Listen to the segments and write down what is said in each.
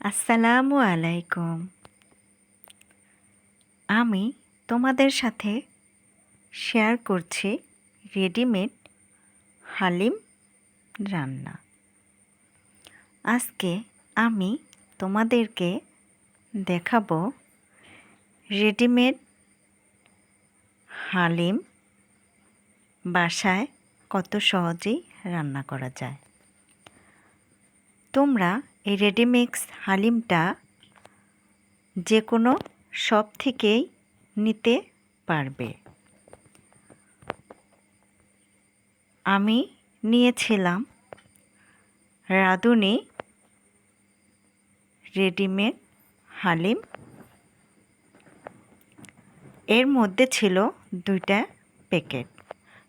আসসালামু আলাইকুম। আমি তোমাদের সাথে শেয়ার করছি রেডিমেড হালিম রান্না। আজকে আমি তোমাদেরকে দেখাবো রেডিমেড হালিম বাসায় কত সহজেই রান্না করা যায়। তোমরা এই রেডিমিক্স হালিমটা যে কোনো শপ থেকেই নিতে পারবে। আমি নিয়েছিলাম রাঁধুনি রেডিমেড হালিম। এর মধ্যে ছিল 2টা প্যাকেট।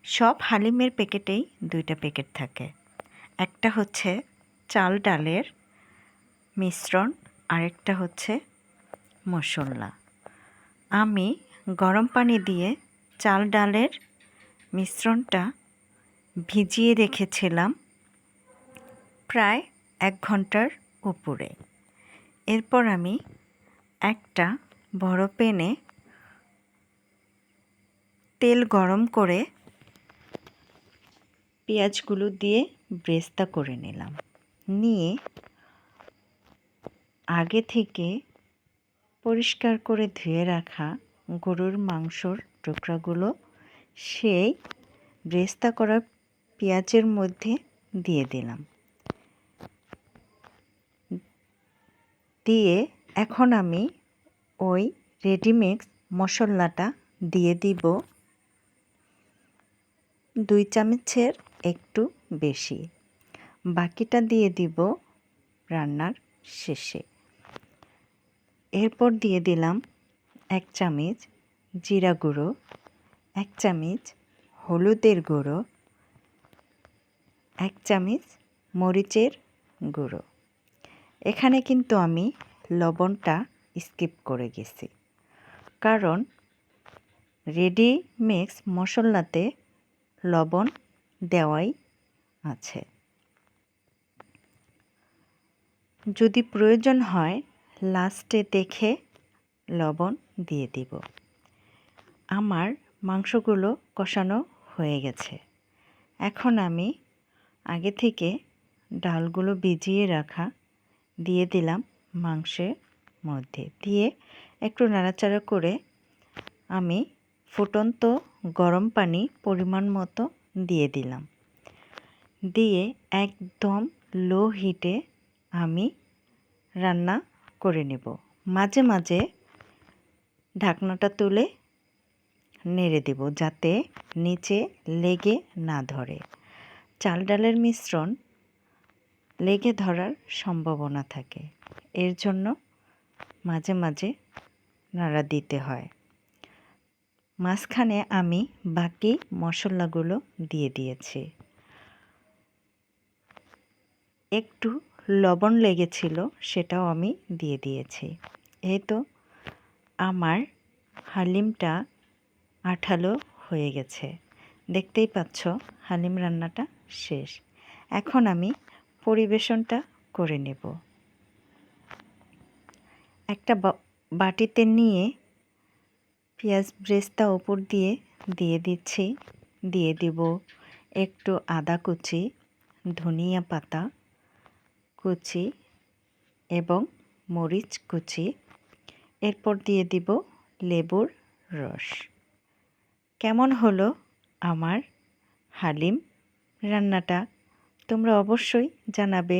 সব হালিমের প্যাকেটেই 2টা প্যাকেট থাকে। একটা হচ্ছে চাল ডালের মিশ্রণ, আরেকটা হচ্ছে মশলা। আমি গরম পানি দিয়ে চাল ডালের মিশ্রণটা ভিজিয়ে রেখেছিলাম প্রায় 1 ঘন্টার উপরে। এরপর আমি একটা বড় প্যানে তেল গরম করে পেঁয়াজগুলো দিয়ে ব্রেস্তা করে নিলাম। নিয়ে আগে থেকে পরিষ্কার করে ধুয়ে রাখা গরুর মাংসর টুকরাগুলো সেই ব্রেস্তা করা পেঁয়াজের মধ্যে দিয়ে দিলাম। দিয়ে এখন আমি ওই রেডিমিক্স মশলাটা দিয়ে দিব 2 চামচের একটু বেশি। বাকিটা দিয়ে দিব রান্নার শেষে। এরপর দিয়ে দিলাম 1 চামচ জিরা গুঁড়ো, 1 চামচ হলুদের গুঁড়ো, 1 চামচ মরিচের গুঁড়ো। এখানে কিন্তু আমি লবণটা স্কিপ করে গেছি, কারণ রেডিমিক্স মশলাতে লবণ দেওয়াই আছে। যদি প্রয়োজন হয় লাস্টে দেখে লবণ দিয়ে দিব। আমার মাংসগুলো কষানো হয়ে গেছে। এখন আমি আগে থেকে ডালগুলো ভিজিয়ে রাখা দিয়ে দিলাম মাংসের মধ্যে। দিয়ে একটু নাড়াচাড়া করে আমি ফুটন্ত গরম পানি পরিমাণ মতো দিয়ে দিলাম। দিয়ে একদম লো হিটে আমি রান্না করে নেব। মাঝে মাঝে ঢাকনাটা তুলে নেড়ে দেব যাতে নিচে লেগে না ধরে। চাল ডালের মিশ্রণ লেগে ধরার সম্ভাবনা থাকে, এর জন্য মাঝে মাঝে নাড়া দিতে হয়। মাঝখানে আমি বাকি মশলাগুলো দিয়ে দিয়েছি। একটু লবণ লেগেছিল, সেটাও আমি দিয়ে দিয়েছি। এই তো আমার হালিমটা আঠালো হয়ে গেছে। দেখতেই পাচ্ছ হালিম রান্নাটা শেষ। এখন আমি পরিবেশনটা করে নেব। একটা বাটিতে নিয়ে পেঁয়াজ ব্রেস্তা ওপর দিয়ে দিচ্ছি। দিয়ে দিব একটু আদা কুচি, ধনিয়া পাতা কুচি এবং মরিচ কুচি। এরপর দিয়ে দিব লেবুর রস। কেমন হলো আমার হালিম রান্নাটা তোমরা অবশ্যই জানাবে।